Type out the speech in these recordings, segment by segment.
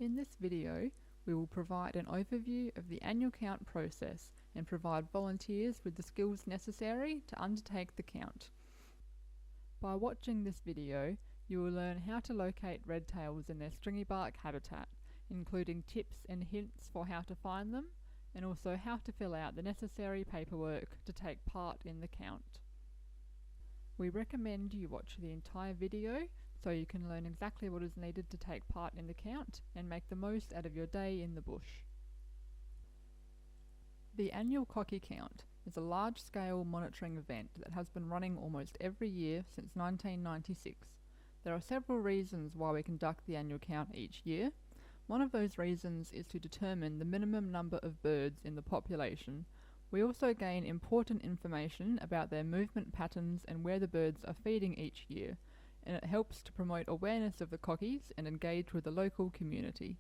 In this video, we will provide an overview of the annual count process and provide volunteers with the skills necessary to undertake the count. By watching this video, you will learn how to locate redtails in their stringybark habitat, including tips and hints for how to find them, and also how to fill out the necessary paperwork to take part in the count. We recommend you watch the entire video so you can learn exactly what is needed to take part in the count and make the most out of your day in the bush. The annual Cocky Count is a large-scale monitoring event that has been running almost every year since 1996. There are several reasons why we conduct the annual count each year. One of those reasons is to determine the minimum number of birds in the population. We also gain important information about their movement patterns and where the birds are feeding each year, and it helps to promote awareness of the cockies and engage with the local community.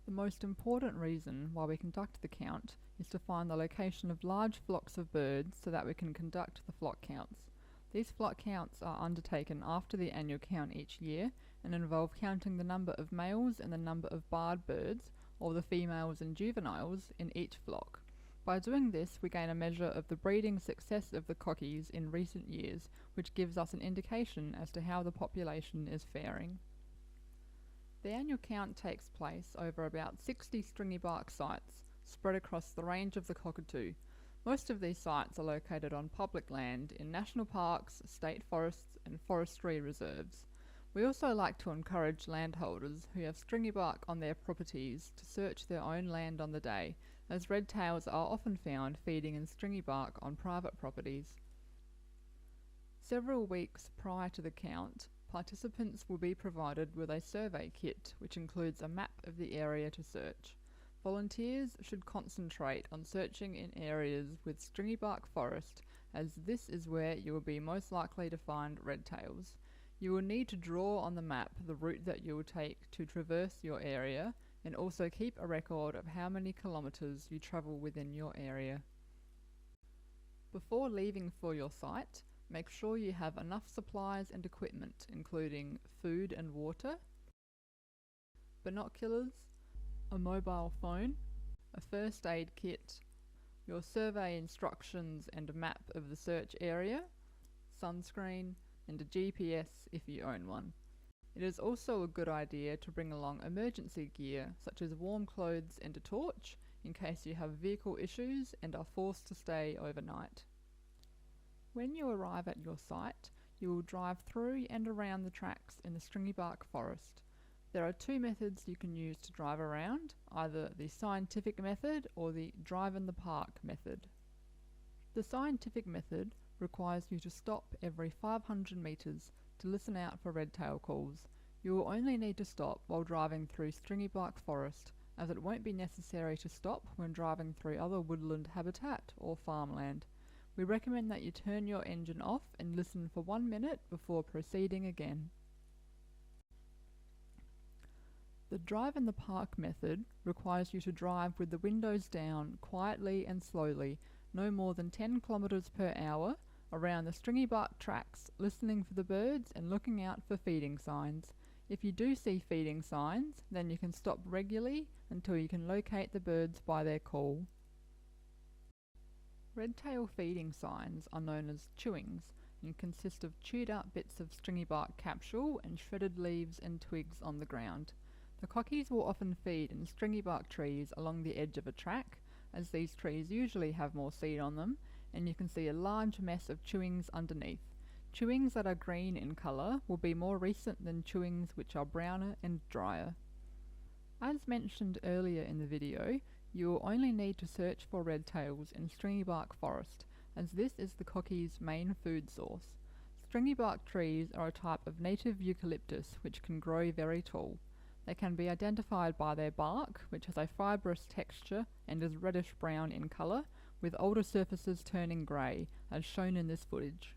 The most important reason why we conduct the count is to find the location of large flocks of birds so that we can conduct the flock counts. These flock counts are undertaken after the annual count each year and involve counting the number of males and the number of barred birds, or the females and juveniles, in each flock. By doing this, we gain a measure of the breeding success of the cockies in recent years, which gives us an indication as to how the population is faring. The annual count takes place over about 60 stringybark sites spread across the range of the cockatoo. Most of these sites are located on public land in national parks, state forests and forestry reserves. We also like to encourage landholders who have stringybark on their properties to search their own land on the day, as redtails are often found feeding in stringybark on private properties. Several weeks prior to the count, participants will be provided with a survey kit which includes a map of the area to search. Volunteers should concentrate on searching in areas with stringybark forest, as this is where you will be most likely to find redtails. You will need to draw on the map the route that you will take to traverse your area, and also keep a record of how many kilometers you travel within your area. Before leaving for your site, make sure you have enough supplies and equipment, including food and water, binoculars, a mobile phone, a first aid kit, your survey instructions and a map of the search area, sunscreen, and a GPS if you own one. It is also a good idea to bring along emergency gear such as warm clothes and a torch in case you have vehicle issues and are forced to stay overnight. When you arrive at your site, you will drive through and around the tracks in the stringybark forest. There are two methods you can use to drive around, either the scientific method or the drive in the park method. The scientific method requires you to stop every 500 meters to listen out for redtail calls. You will only need to stop while driving through stringybark forest, as it won't be necessary to stop when driving through other woodland habitat or farmland. We recommend that you turn your engine off and listen for 1 minute before proceeding again. The drive in the park method requires you to drive with the windows down quietly and slowly, no more than 10 kilometers per hour, around the stringybark tracks, listening for the birds and looking out for feeding signs. If you do see feeding signs, then you can stop regularly until you can locate the birds by their call. Redtail feeding signs are known as chewings and consist of chewed up bits of stringybark capsule and shredded leaves and twigs on the ground. The cockies will often feed in stringybark trees along the edge of a track, as these trees usually have more seed on them, and you can see a large mess of chewings underneath. Chewings that are green in colour will be more recent than chewings which are browner and drier. As mentioned earlier in the video, you will only need to search for redtails in stringybark forest, as this is the cockies' main food source. Stringybark trees are a type of native eucalyptus which can grow very tall. They can be identified by their bark, which has a fibrous texture and is reddish-brown in colour, with older surfaces turning grey, as shown in this footage.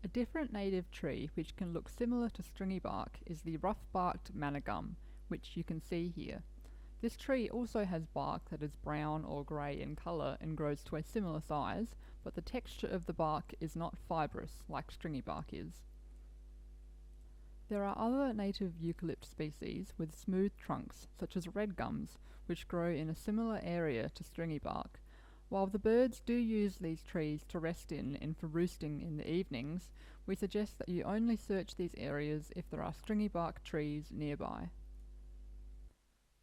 A different native tree which can look similar to stringybark is the rough-barked manna gum, which you can see here. This tree also has bark that is brown or grey in colour and grows to a similar size, but the texture of the bark is not fibrous like stringybark is. There are other native eucalypt species with smooth trunks, such as red gums, which grow in a similar area to stringy bark. While the birds do use these trees to rest in and for roosting in the evenings, we suggest that you only search these areas if there are stringy bark trees nearby.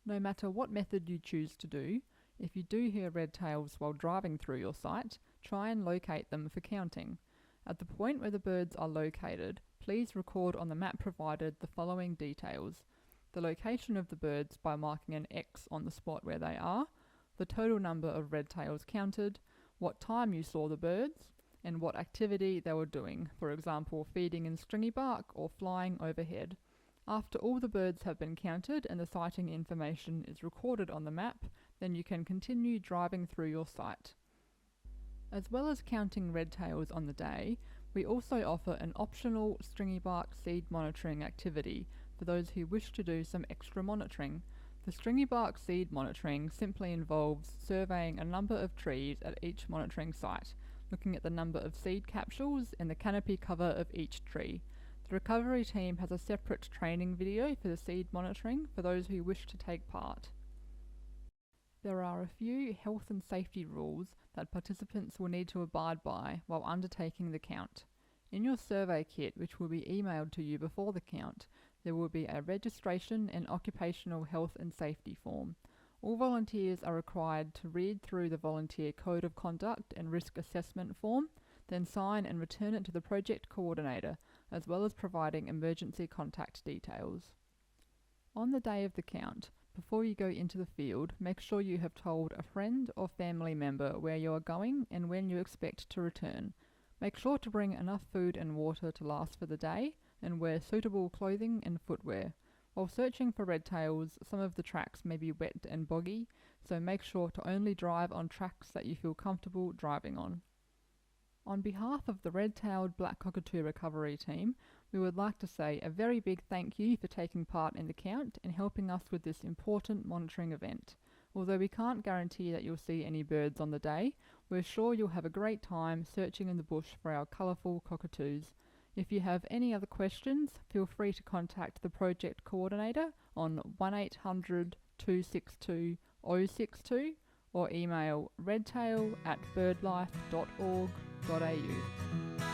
No matter what method you choose to do, if you do hear red tails while driving through your site, try and locate them for counting. At the point where the birds are located, please record on the map provided the following details: the location of the birds by marking an X on the spot where they are, the total number of red tails counted, what time you saw the birds, and what activity they were doing, for example feeding in stringy bark or flying overhead. After all the birds have been counted and the sighting information is recorded on the map, then you can continue driving through your site. As well as counting red tails on the day, we also offer an optional stringy bark seed monitoring activity for those who wish to do some extra monitoring. The stringy bark seed monitoring simply involves surveying a number of trees at each monitoring site, looking at the number of seed capsules and the canopy cover of each tree. The recovery team has a separate training video for the seed monitoring for those who wish to take part. There are a few health and safety rules that participants will need to abide by while undertaking the count. In your survey kit, which will be emailed to you before the count, there will be a registration and occupational health and safety form. All volunteers are required to read through the volunteer code of conduct and risk assessment form, then sign and return it to the project coordinator, as well as providing emergency contact details. On the day of the count, before you go into the field, make sure you have told a friend or family member where you are going and when you expect to return. Make sure to bring enough food and water to last for the day, and wear suitable clothing and footwear. While searching for red tails, some of the tracks may be wet and boggy, so make sure to only drive on tracks that you feel comfortable driving on. On behalf of the red-tailed black-cockatoo recovery team, we would like to say a very big thank you for taking part in the count and helping us with this important monitoring event. Although we can't guarantee that you'll see any birds on the day, we're sure you'll have a great time searching in the bush for our colourful cockatoos. If you have any other questions, feel free to contact the project coordinator on 1800 262 062 or email redtail@birdlife.org.au.